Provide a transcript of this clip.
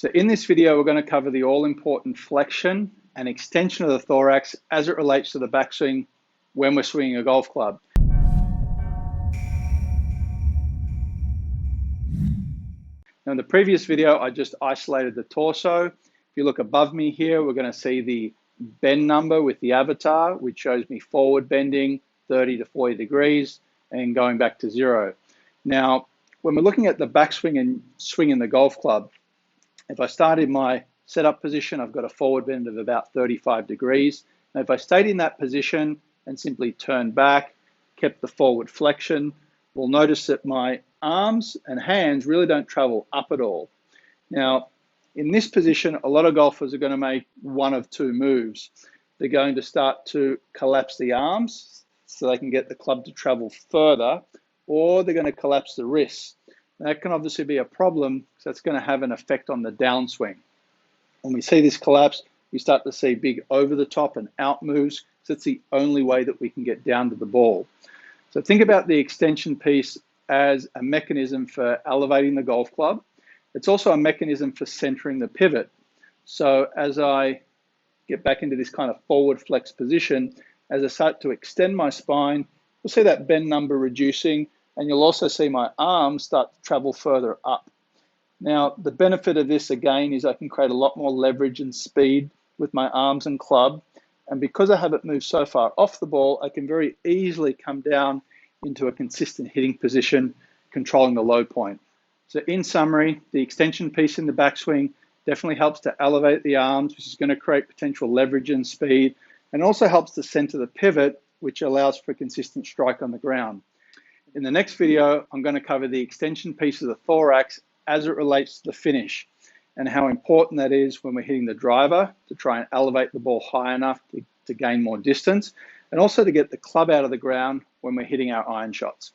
So in this video, we're going to cover the all-important flexion and extension of the thorax as it relates to the backswing when we're swinging a golf club. Now in the previous video, I just isolated the torso. If you look above me here, we're going to see the bend number with the avatar, which shows me forward bending 30 to 40 degrees and going back to 0. Now, when we're looking at the backswing and swinging the golf club, if I start in my setup position, I've got a forward bend of about 35 degrees. Now, if I stayed in that position and simply turned back, kept the forward flexion, we'll notice that my arms and hands really don't travel up at all. Now, in this position, a lot of golfers are going to make one of two moves. They're going to start to collapse the arms so they can get the club to travel further, or they're going to collapse the wrists. That can obviously be a problem because that's going to have an effect on the downswing. When we see this collapse, we start to see big over the top and out moves because it's the only way that we can get down to the ball. So think about the extension piece as a mechanism for elevating the golf club. It's also a mechanism for centering the pivot. So as I get back into this kind of forward flex position, as I start to extend my spine, you'll see that bend number reducing, and you'll also see my arms start to travel further up. Now, the benefit of this again is I can create a lot more leverage and speed with my arms and club. And because I have it moved so far off the ball, I can very easily come down into a consistent hitting position, controlling the low point. So in summary, the extension piece in the backswing definitely helps to elevate the arms, which is going to create potential leverage and speed, and also helps to center the pivot, which allows for a consistent strike on the ground. In the next video, I'm going to cover the extension piece of the thorax as it relates to the finish and how important that is when we're hitting the driver to try and elevate the ball high enough to gain more distance, and also to get the club out of the ground when we're hitting our iron shots.